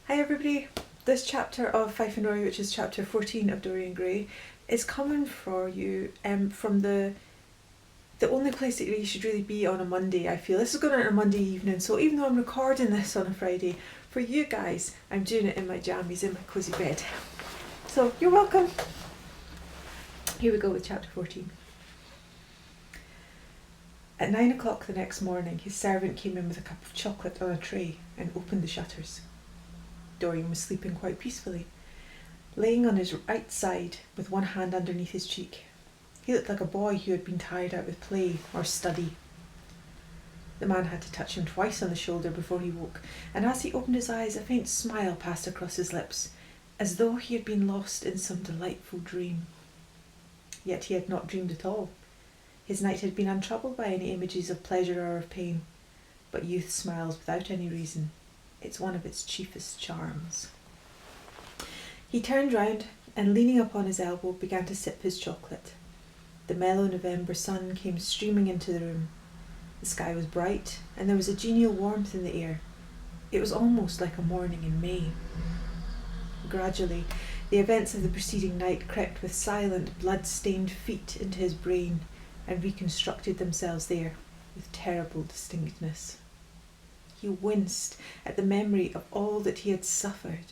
Hi everybody, this chapter of Fife and Roy, which is chapter 14 of Dorian Gray, is coming for you from the only place that you should really be on a Monday, I feel. This is going out on a Monday evening, so even though I'm recording this on a Friday, for you guys, I'm doing it in my jammies, in my cosy bed. So, you're welcome. Here we go with chapter 14. At 9 o'clock the next morning, his servant came in with a cup of chocolate on a tray and opened the shutters. Dorian was sleeping quite peacefully, laying on his right side with one hand underneath his cheek. He looked like a boy who had been tired out with play or study. The man had to touch him twice on the shoulder before he woke, and as he opened his eyes, a faint smile passed across his lips, as though he had been lost in some delightful dream. Yet he had not dreamed at all. His night had been untroubled by any images of pleasure or of pain, but youth smiles without any reason. It's one of its chiefest charms. He turned round and, leaning upon his elbow, began to sip his chocolate. The mellow November sun came streaming into the room. The sky was bright, and there was a genial warmth in the air. It was almost like a morning in May. Gradually, the events of the preceding night crept with silent, blood-stained feet into his brain and reconstructed themselves there with terrible distinctness. He winced at the memory of all that he had suffered,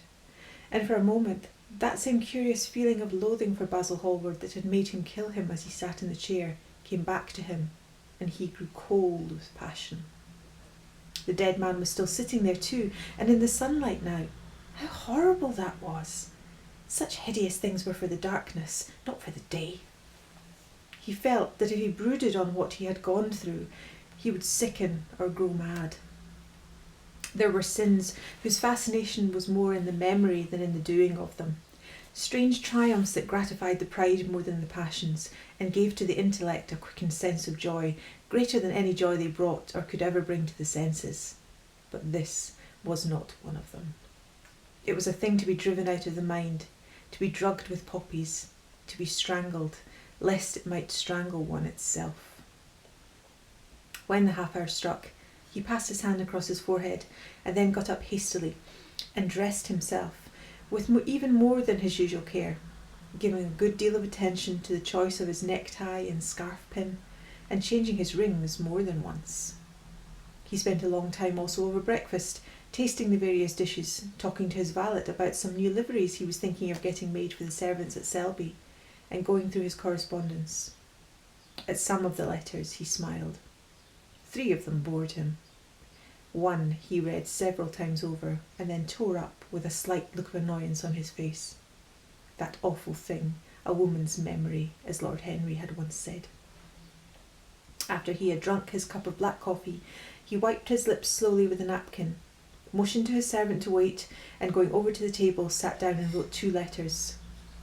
and for a moment that same curious feeling of loathing for Basil Hallward that had made him kill him as he sat in the chair came back to him, and he grew cold with passion. The dead man was still sitting there too, and in the sunlight now. How horrible that was! Such hideous things were for the darkness, not for the day. He felt that if he brooded on what he had gone through, he would sicken or grow mad. There were sins whose fascination was more in the memory than in the doing of them, strange triumphs that gratified the pride more than the passions, and gave to the intellect a quickened sense of joy, greater than any joy they brought or could ever bring to the senses. But this was not one of them. It was a thing to be driven out of the mind, to be drugged with poppies, to be strangled, lest it might strangle one itself. When the half hour struck, he passed his hand across his forehead and then got up hastily and dressed himself with even more than his usual care, giving a good deal of attention to the choice of his necktie and scarf pin, and changing his rings more than once. He spent a long time also over breakfast, tasting the various dishes, talking to his valet about some new liveries he was thinking of getting made for the servants at Selby, and going through his correspondence. At some of the letters he smiled. 3 of them bored him. One he read several times over and then tore up with a slight look of annoyance on his face. That awful thing, a woman's memory, as Lord Henry had once said. After he had drunk his cup of black coffee, he wiped his lips slowly with a napkin, motioned to his servant to wait, and going over to the table sat down and wrote 2 letters.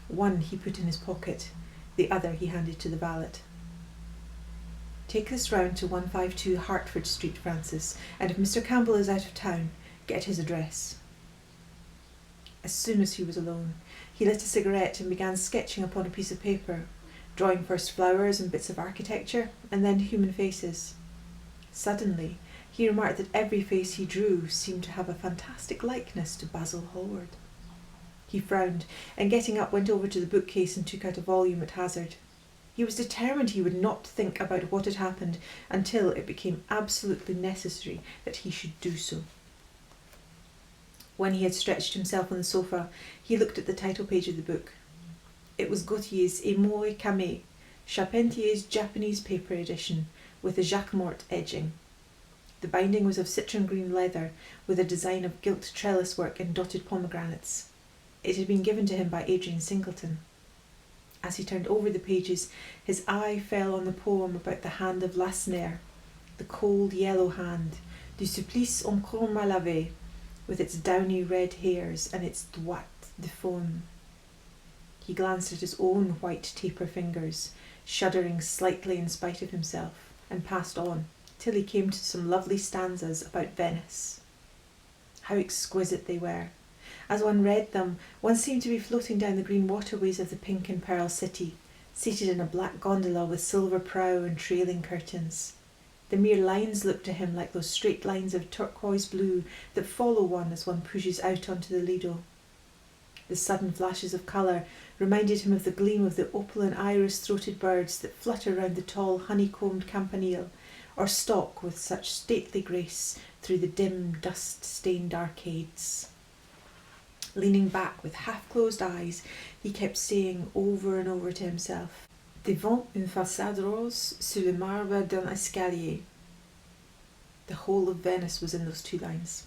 One he put in his pocket, the other he handed to the valet. Take this round to 152 Hertford Street, Francis, and if Mr. Campbell is out of town, get his address. As soon as he was alone, he lit a cigarette and began sketching upon a piece of paper, drawing first flowers and bits of architecture, and then human faces. Suddenly, he remarked that every face he drew seemed to have a fantastic likeness to Basil Hallward. He frowned, and getting up went over to the bookcase and took out a volume at hazard. He was determined he would not think about what had happened until it became absolutely necessary that he should do so. When he had stretched himself on the sofa, he looked at the title page of the book. It was Gautier's Émoi Camé, Charpentier's Japanese paper edition, with a Jacquemart edging. The binding was of citron green leather, with a design of gilt trellis work and dotted pomegranates. It had been given to him by Adrian Singleton. As he turned over the pages, his eye fell on the poem about the hand of Lacenaire, the cold yellow hand, du supplice encore mal lavé, with its downy red hairs and its droite de faune. He glanced at his own white taper fingers, shuddering slightly in spite of himself, and passed on, till he came to some lovely stanzas about Venice. How exquisite they were! As one read them, one seemed to be floating down the green waterways of the pink and pearl city, seated in a black gondola with silver prow and trailing curtains. The mere lines looked to him like those straight lines of turquoise blue that follow one as one pushes out onto the Lido. The sudden flashes of colour reminded him of the gleam of the opal and iris-throated birds that flutter round the tall honeycombed campanile, or stalk with such stately grace through the dim, dust-stained arcades. Leaning back with half-closed eyes, he kept saying over and over to himself, "Devant une façade rose sur le marbre d'un escalier." The whole of Venice was in those two lines.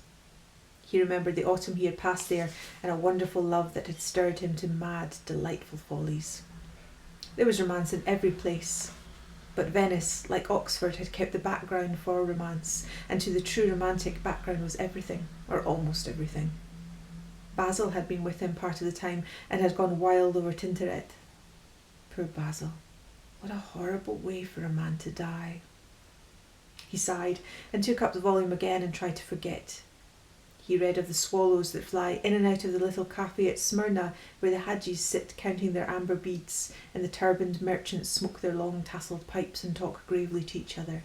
He remembered the autumn he had passed there and a wonderful love that had stirred him to mad, delightful follies. There was romance in every place, but Venice, like Oxford, had kept the background for romance, and to the true romantic, background was everything, or almost everything. Basil had been with him part of the time and had gone wild over Tintoret. Poor Basil. What a horrible way for a man to die. He sighed and took up the volume again and tried to forget. He read of the swallows that fly in and out of the little cafe at Smyrna where the Hajis sit counting their amber beads and the turbaned merchants smoke their long tasselled pipes and talk gravely to each other.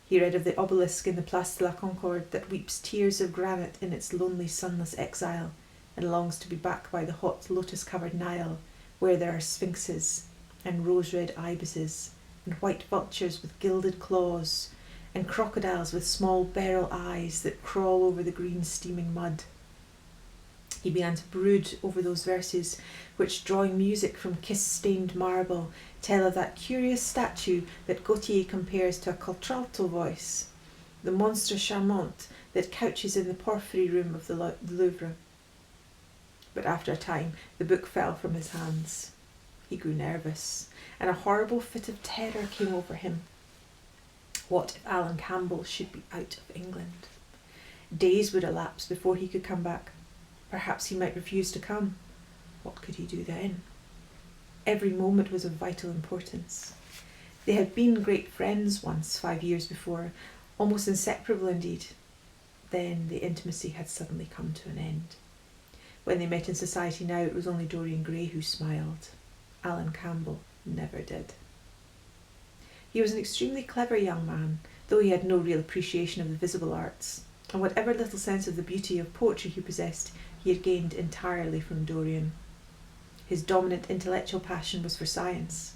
He read of the obelisk in the Place de la Concorde that weeps tears of granite in its lonely sunless exile and longs to be back by the hot lotus-covered Nile where there are sphinxes and rose-red ibises and white vultures with gilded claws and crocodiles with small beryl eyes that crawl over the green steaming mud. He began to brood over those verses which, drawing music from kiss-stained marble, tell of that curious statue that Gautier compares to a contralto voice, the monstre charmant that couches in the porphyry room of the Louvre. But after a time the book fell from his hands. He grew nervous, and a horrible fit of terror came over him. What if Alan Campbell should be out of England? Days would elapse before he could come back. Perhaps he might refuse to come. What could he do then? Every moment was of vital importance. They had been great friends once, 5 years before, almost inseparable indeed. Then the intimacy had suddenly come to an end. When they met in society now, it was only Dorian Gray who smiled. Alan Campbell never did. He was an extremely clever young man, though he had no real appreciation of the visible arts, and whatever little sense of the beauty of poetry he possessed, he had gained entirely from Dorian. His dominant intellectual passion was for science.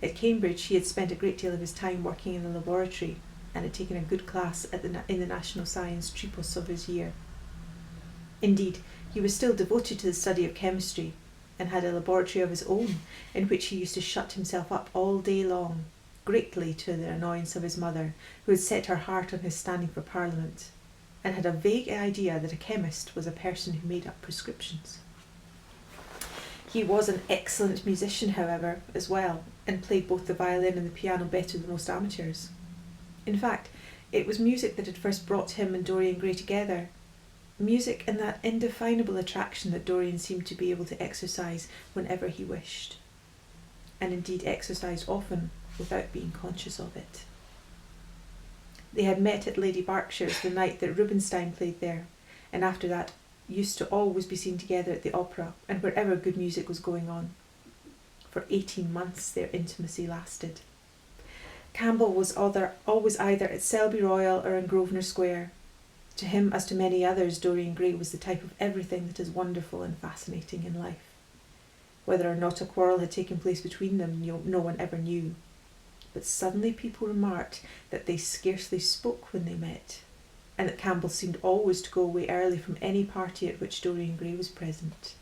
At Cambridge he had spent a great deal of his time working in the laboratory and had taken a good class in the National Science Tripos of his year. Indeed, he was still devoted to the study of chemistry and had a laboratory of his own in which he used to shut himself up all day long, greatly to the annoyance of his mother, who had set her heart on his standing for Parliament, and had a vague idea that a chemist was a person who made up prescriptions. He was an excellent musician, however, as well, and played both the violin and the piano better than most amateurs. In fact, it was music that had first brought him and Dorian Gray together. Music and that indefinable attraction that Dorian seemed to be able to exercise whenever he wished, and indeed exercised often without being conscious of it. They had met at Lady Berkshire's the night that Rubinstein played there, and after that used to always be seen together at the opera and wherever good music was going on. For 18 months their intimacy lasted. Campbell was always either at Selby Royal or in Grosvenor Square. To him, as to many others, Dorian Gray was the type of everything that is wonderful and fascinating in life. Whether or not a quarrel had taken place between them, no one ever knew. But suddenly people remarked that they scarcely spoke when they met, and that Campbell seemed always to go away early from any party at which Dorian Gray was present.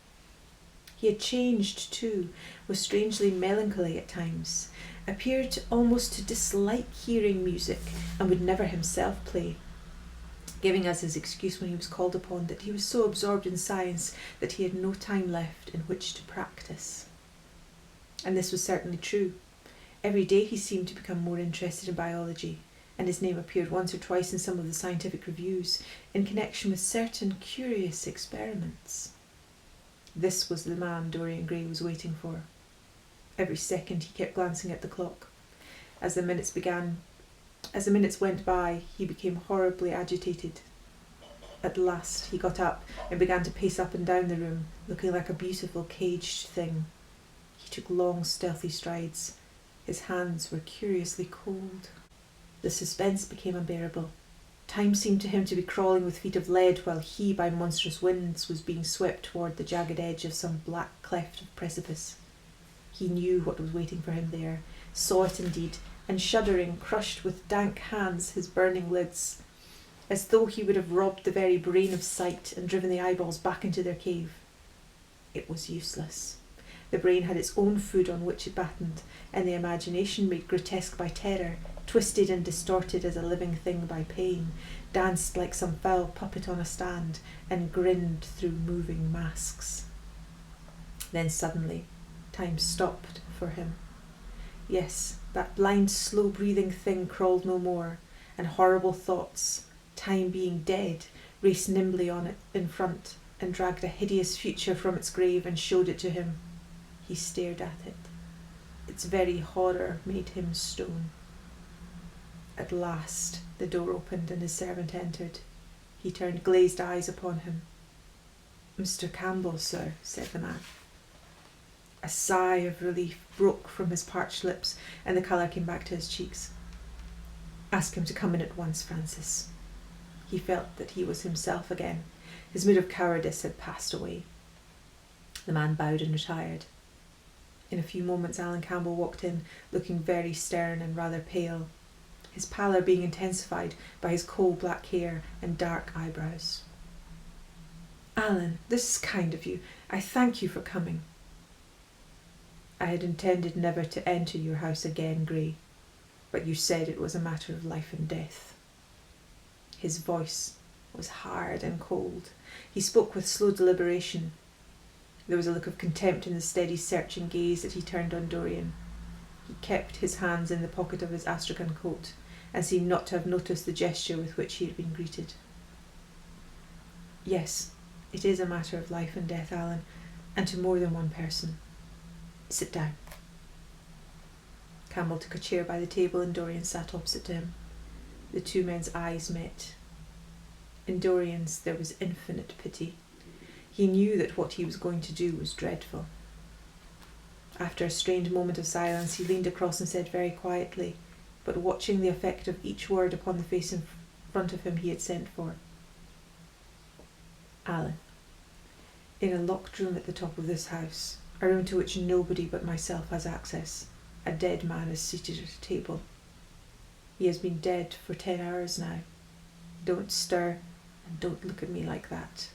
He had changed too, was strangely melancholy at times, appeared almost to dislike hearing music, and would never himself play, giving as his excuse when he was called upon that he was so absorbed in science that he had no time left in which to practice. And this was certainly true. Every day he seemed to become more interested in biology, and his name appeared once or twice in some of the scientific reviews in connection with certain curious experiments. This was the man Dorian Gray was waiting for. Every second he kept glancing at the clock. As the minutes went by, he became horribly agitated. At last he got up and began to pace up and down the room, looking like a beautiful caged thing. He took long, stealthy strides. His hands were curiously cold. The suspense became unbearable. Time seemed to him to be crawling with feet of lead, while he, by monstrous winds, was being swept toward the jagged edge of some black cleft of precipice. He knew what was waiting for him there, saw it indeed, and shuddering, crushed with dank hands his burning lids, as though he would have robbed the very brain of sight and driven the eyeballs back into their cave. It was useless. The brain had its own food on which it battened, and the imagination, made grotesque by terror, twisted and distorted as a living thing by pain, danced like some foul puppet on a stand, and grinned through moving masks. Then suddenly, time stopped for him. Yes, that blind, slow-breathing thing crawled no more, and horrible thoughts, time being dead, raced nimbly on it in front, and dragged a hideous future from its grave and showed it to him. He stared at it. Its very horror made him stone. At last the door opened and his servant entered. He turned glazed eyes upon him. "Mr. Campbell, sir," said the man. A sigh of relief broke from his parched lips, and the colour came back to his cheeks. "Ask him to come in at once, Francis." He felt that he was himself again. His mood of cowardice had passed away. The man bowed and retired. In a few moments Alan Campbell walked in, looking very stern and rather pale, his pallor being intensified by his coal-black hair and dark eyebrows. "Alan, this is kind of you. I thank you for coming." "I had intended never to enter your house again, Gray, but you said it was a matter of life and death." His voice was hard and cold. He spoke with slow deliberation. There was a look of contempt in the steady, searching gaze that he turned on Dorian. He kept his hands in the pocket of his astrakhan coat, and seemed not to have noticed the gesture with which he had been greeted. "Yes, it is a matter of life and death, Alan, and to more than one person. Sit down." Campbell took a chair by the table and Dorian sat opposite to him. The two men's eyes met. In Dorian's there was infinite pity. He knew that what he was going to do was dreadful. After a strained moment of silence, he leaned across and said very quietly, but watching the effect of each word upon the face in front of him he had sent for, "Alan, in a locked room at the top of this house, a room to which nobody but myself has access, a dead man is seated at a table. He has been dead for 10 hours now. Don't stir, and don't look at me like that.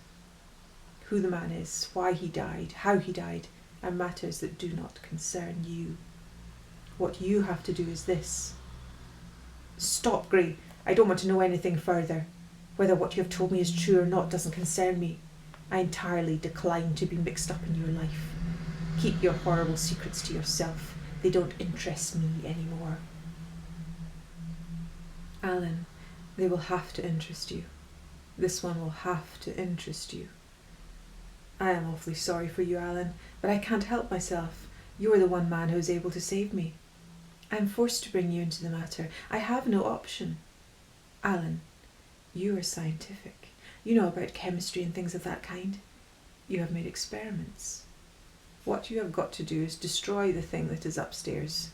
Who the man is, why he died, how he died, are matters that do not concern you. What you have to do is this." "Stop, Gray. I don't want to know anything further. Whether what you have told me is true or not doesn't concern me. I entirely decline to be mixed up in your life. Keep your horrible secrets to yourself. They don't interest me anymore." "Alan, they will have to interest you. This one will have to interest you. I am awfully sorry for you, Alan, but I can't help myself. You are the one man who is able to save me. I am forced to bring you into the matter. I have no option. Alan, you are scientific. You know about chemistry and things of that kind. You have made experiments. What you have got to do is destroy the thing that is upstairs,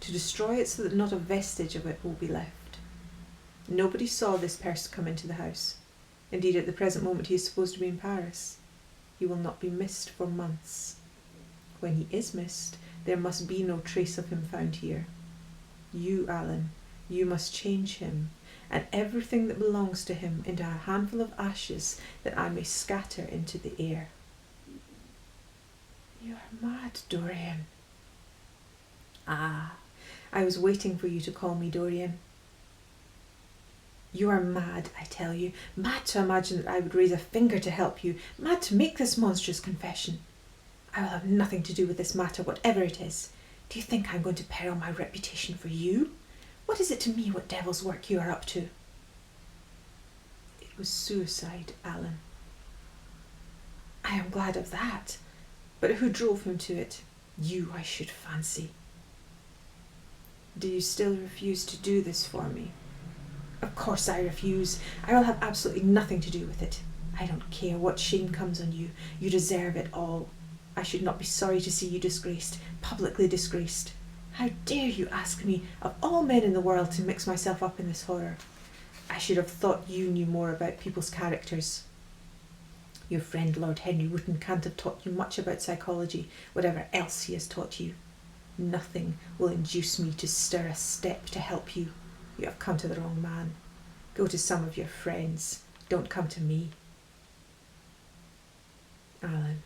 to destroy it so that not a vestige of it will be left. Nobody saw this person come into the house. Indeed, at the present moment he is supposed to be in Paris. He will not be missed for months. When he is missed, there must be no trace of him found here. You, Alan, you must change him, and everything that belongs to him into a handful of ashes that I may scatter into the air." "You are mad, Dorian." "Ah, I was waiting for you to call me Dorian. You are mad, I tell you, mad to imagine that I would raise a finger to help you, mad to make this monstrous confession. I will have nothing to do with this matter, whatever it is. Do you think I am going to peril my reputation for you? What is it to me what devil's work you are up to?" "It was suicide, Alan." "I am glad of that. But who drove him to it? You, I should fancy." "Do you still refuse to do this for me?" "Of course I refuse. I will have absolutely nothing to do with it. I don't care what shame comes on you. You deserve it all. I should not be sorry to see you disgraced, publicly disgraced. How dare you ask me, of all men in the world, to mix myself up in this horror? I should have thought you knew more about people's characters. Your friend Lord Henry Wotton can't have taught you much about psychology, whatever else he has taught you. Nothing will induce me to stir a step to help you. You have come to the wrong man. Go to some of your friends. Don't come to me. Alan,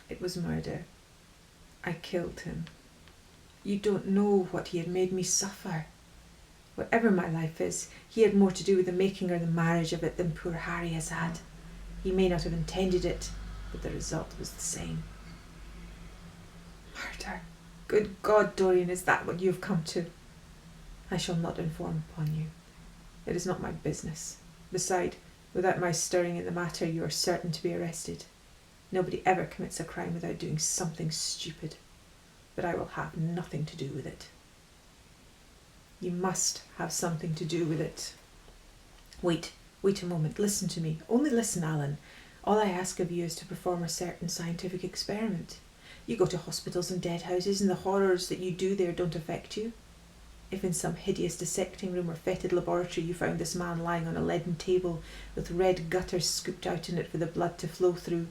it was murder. I killed him. You don't know what he had made me suffer. Whatever my life is, he had more to do with the making or the marriage of it than poor Harry has had. He may not have intended it, but the result was the same. Murder? Good God, Dorian, is that what you have come to? I shall not inform upon you. It is not my business. Besides, without my stirring in the matter, you are certain to be arrested. Nobody ever commits a crime without doing something stupid. But I will have nothing to do with it. You must have something to do with it. Wait a moment. Listen to me. Only listen, Alan. All I ask of you is to perform a certain scientific experiment. You go to hospitals and dead houses, and the horrors that you do there don't affect you. If in some hideous dissecting room or fetid laboratory you found this man lying on a leaden table with red gutters scooped out in it for the blood to flow through,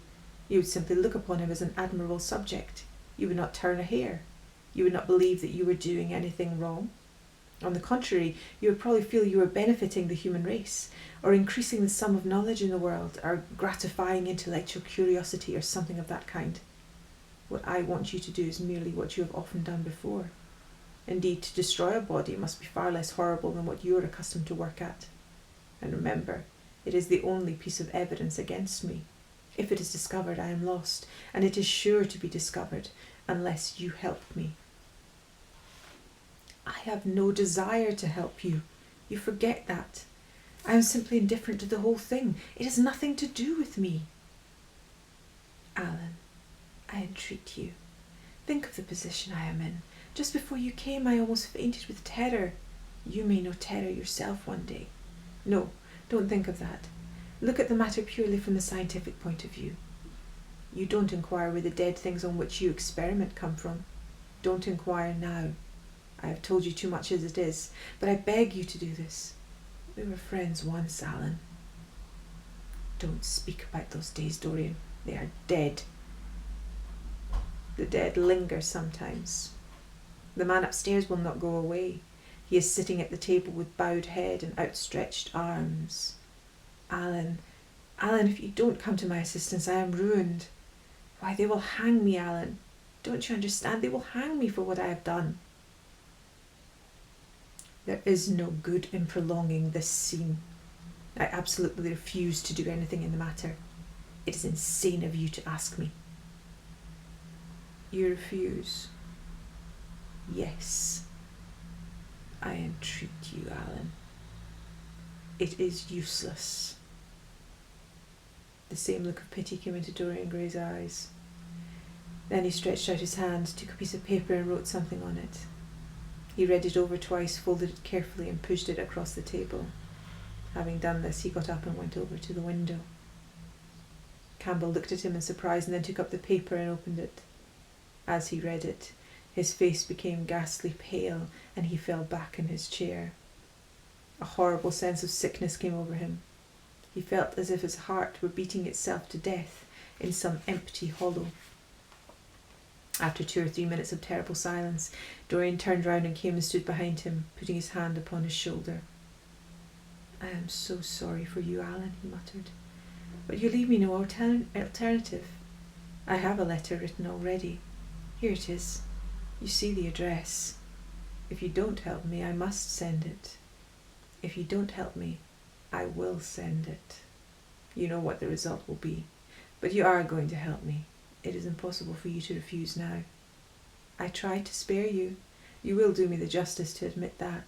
you would simply look upon him as an admirable subject. You would not turn a hair. You would not believe that you were doing anything wrong. On the contrary, you would probably feel you were benefiting the human race, or increasing the sum of knowledge in the world, or gratifying intellectual curiosity, or something of that kind. What I want you to do is merely what you have often done before. Indeed, to destroy a body must be far less horrible than what you are accustomed to work at. And remember, it is the only piece of evidence against me. If it is discovered, I am lost, and it is sure to be discovered, unless you help me. I have no desire to help you. You forget that. I am simply indifferent to the whole thing. It has nothing to do with me. Alan, I entreat you. Think of the position I am in. Just before you came, I almost fainted with terror. You may know terror yourself one day. No, don't think of that. Look at the matter purely from the scientific point of view. You don't inquire where the dead things on which you experiment come from. Don't inquire now. I have told you too much as it is, but I beg you to do this. We were friends once, Alan. Don't speak about those days, Dorian. They are dead. The dead linger sometimes. The man upstairs will not go away. He is sitting at the table with bowed head and outstretched arms. Alan, if you don't come to my assistance, I am ruined. Why, they will hang me, Alan. Don't you understand? They will hang me for what I have done. There is no good in prolonging this scene. I absolutely refuse to do anything in the matter. It is insane of you to ask me. You refuse? Yes. I entreat you, Alan. It is useless. The same look of pity came into Dorian Gray's eyes. Then he stretched out his hand, took a piece of paper and wrote something on it. He read it over twice, folded it carefully and pushed it across the table. Having done this, he got up and went over to the window. Campbell looked at him in surprise and then took up the paper and opened it. As he read it, his face became ghastly pale and he fell back in his chair. A horrible sense of sickness came over him. He felt as if his heart were beating itself to death in some empty hollow. After 2 or 3 minutes of terrible silence, Dorian turned round and came and stood behind him, putting his hand upon his shoulder. I am so sorry for you, Alan, he muttered, but you leave me no alternative. I have a letter written already. Here it is. You see the address. If you don't help me, I must send it. If you don't help me, I will send it. You know what the result will be, but you are going to help me. It is impossible for you to refuse now. I tried to spare you. You will do me the justice to admit that.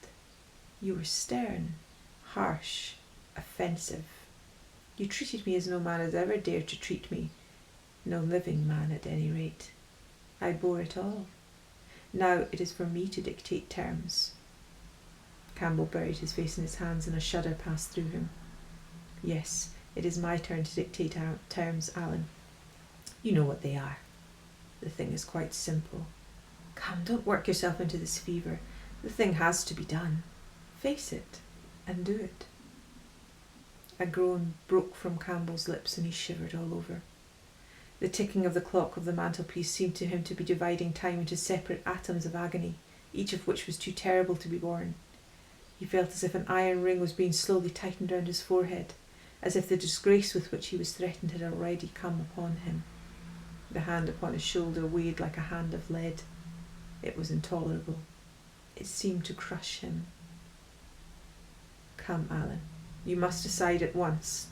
You were stern, harsh, offensive. You treated me as no man has ever dared to treat me. No living man, at any rate. I bore it all. Now it is for me to dictate terms. Campbell buried his face in his hands and a shudder passed through him. Yes, it is my turn to dictate terms, Alan. You know what they are. The thing is quite simple. Come, don't work yourself into this fever. The thing has to be done. Face it and do it. A groan broke from Campbell's lips and he shivered all over. The ticking of the clock of the mantelpiece seemed to him to be dividing time into separate atoms of agony, each of which was too terrible to be borne. He felt as if an iron ring was being slowly tightened round his forehead, as if the disgrace with which he was threatened had already come upon him. The hand upon his shoulder weighed like a hand of lead. It was intolerable. It seemed to crush him. Come, Alan, you must decide at once.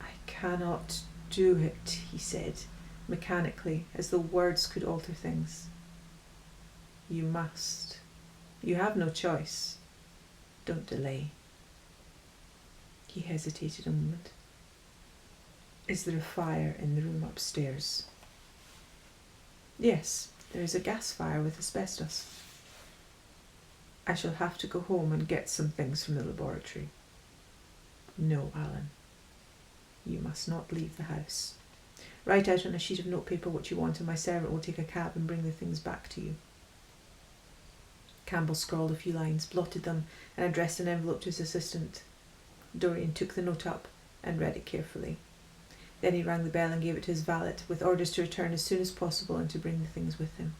I cannot do it, he said, mechanically, as though words could alter things. You must. You have no choice. Don't delay. He hesitated a moment. Is there a fire in the room upstairs? Yes, there is a gas fire with asbestos. I shall have to go home and get some things from the laboratory. No, Alan. You must not leave the house. Write out on a sheet of notepaper what you want and my servant will take a cab and bring the things back to you. Campbell scrawled a few lines, blotted them and addressed an envelope to his assistant. Dorian took the note up and read it carefully. Then he rang the bell and gave it to his valet, with orders to return as soon as possible and to bring the things with him.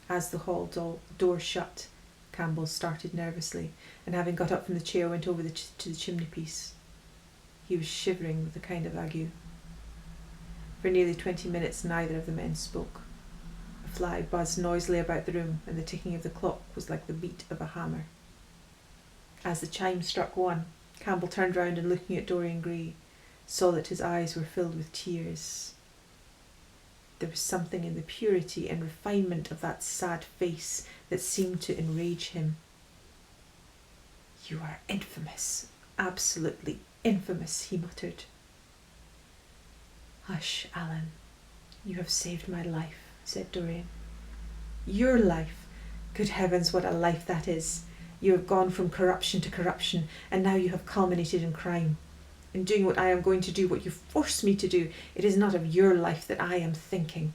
As the hall door shut, Campbell started nervously, and having got up from the chair went over to the chimney-piece. He was shivering with a kind of ague. For nearly 20 minutes neither of the men spoke. A fly buzzed noisily about the room, and the ticking of the clock was like the beat of a hammer. As the chime struck 1, Campbell turned round and, looking at Dorian Gray, saw that his eyes were filled with tears. There was something in the purity and refinement of that sad face that seemed to enrage him. You are infamous, absolutely infamous, he muttered. Hush, Alan. You have saved my life, said Dorian. Your life. Good heavens, what a life that is. You have gone from corruption to corruption, and now you have culminated in crime. In doing what I am going to do, what you force me to do, it is not of your life that I am thinking.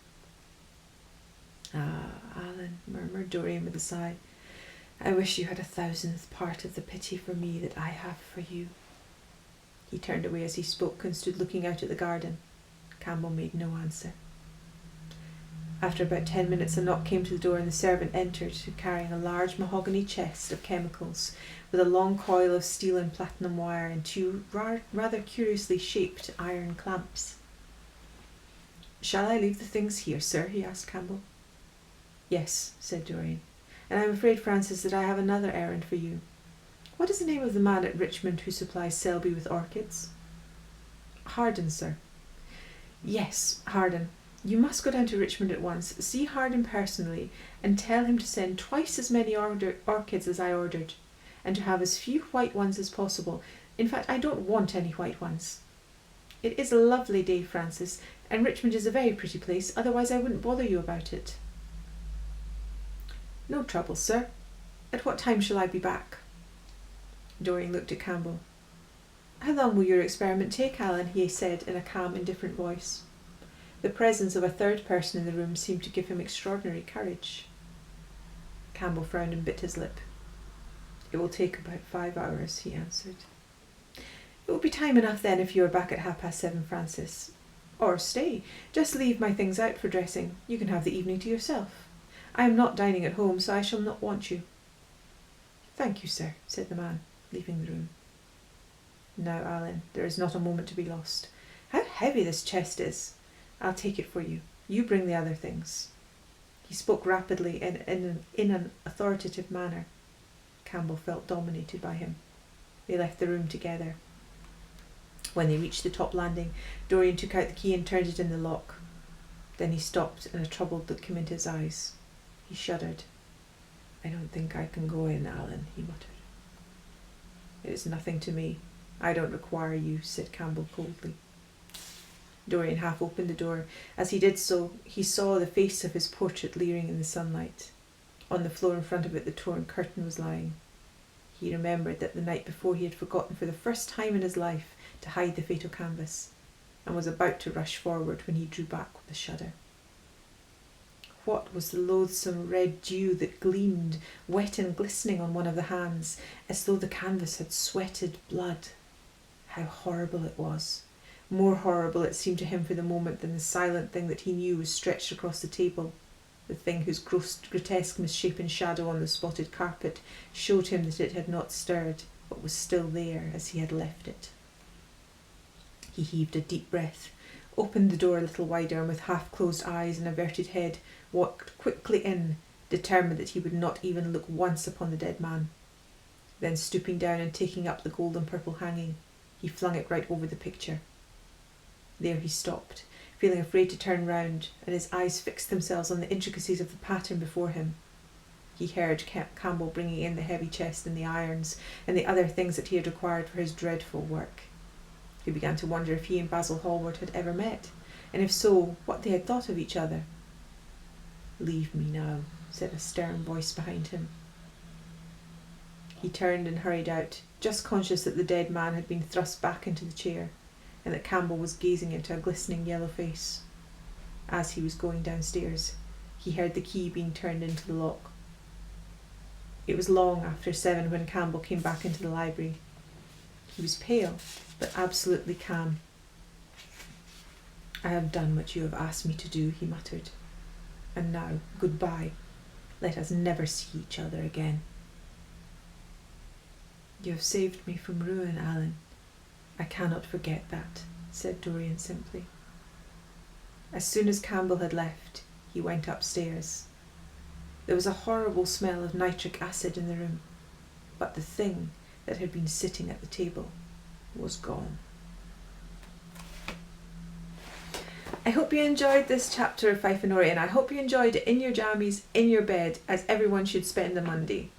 Ah, Alan, murmured Dorian with a sigh. I wish you had 1,000th part of the pity for me that I have for you. He turned away as he spoke and stood looking out at the garden. Campbell made no answer. After about 10 minutes a knock came to the door and the servant entered, carrying a large mahogany chest of chemicals with a long coil of steel and platinum wire and 2 rather curiously shaped iron clamps. Shall I leave the things here, sir? He asked Campbell. Yes, said Dorian, and I am afraid, Francis, that I have another errand for you. What is the name of the man at Richmond who supplies Selby with orchids? Harden, sir. Yes, Harden. You must go down to Richmond at once, see Harden personally, and tell him to send twice as many orchids as I ordered, and to have as few white ones as possible. In fact, I don't want any white ones. It is a lovely day, Francis, and Richmond is a very pretty place, otherwise I wouldn't bother you about it. No trouble, sir. At what time shall I be back? Dorian looked at Campbell. How long will your experiment take, Alan? He said in a calm, indifferent voice. The presence of a third person in the room seemed to give him extraordinary courage. Campbell frowned and bit his lip. It will take about 5 hours, he answered. It will be time enough then if you are back at 7:30, Francis. Or stay, just leave my things out for dressing. You can have the evening to yourself. I am not dining at home, so I shall not want you. Thank you, sir, said the man, leaving the room. Now, Alan, there is not a moment to be lost. How heavy this chest is! I'll take it for you. You bring the other things. He spoke rapidly and in an authoritative manner. Campbell felt dominated by him. They left the room together. When they reached the top landing, Dorian took out the key and turned it in the lock. Then he stopped and a troubled look came into his eyes. He shuddered. I don't think I can go in, Alan, he muttered. It is nothing to me. I don't require you, said Campbell coldly. Dorian half opened the door. As he did so, he saw the face of his portrait leering in the sunlight. On the floor in front of it the torn curtain was lying. He remembered that the night before he had forgotten for the first time in his life to hide the fatal canvas, and was about to rush forward when he drew back with a shudder. what was the loathsome red dew that gleamed, wet and glistening on one of the hands, as though the canvas had sweated blood. How horrible it was. More horrible it seemed to him for the moment than the silent thing that he knew was stretched across the table, the thing whose grotesque misshapen shadow on the spotted carpet showed him that it had not stirred, but was still there as he had left it. He heaved a deep breath, opened the door a little wider, and with half-closed eyes and averted head walked quickly in, determined that he would not even look once upon the dead man. Then stooping down and taking up the gold and purple hanging, he flung it right over the picture. There he stopped, feeling afraid to turn round, and his eyes fixed themselves on the intricacies of the pattern before him. He heard Campbell bringing in the heavy chest and the irons and the other things that he had required for his dreadful work. He began to wonder if he and Basil Hallward had ever met, and if so, what they had thought of each other. "Leave me now," said a stern voice behind him. He turned and hurried out, just conscious that the dead man had been thrust back into the chair, and that Campbell was gazing into a glistening yellow face. As he was going downstairs, he heard the key being turned into the lock. It was long after 7 when Campbell came back into the library. He was pale, but absolutely calm. "I have done what you have asked me to do," he muttered. "And now, goodbye. Let us never see each other again." "You have saved me from ruin, Alan. I cannot forget that," said Dorian simply. As soon as Campbell had left, he went upstairs. There was a horrible smell of nitric acid in the room, but the thing that had been sitting at the table was gone. I hope you enjoyed this chapter of Fife and Ori, and I hope you enjoyed it in your jammies, in your bed, as everyone should spend a Monday.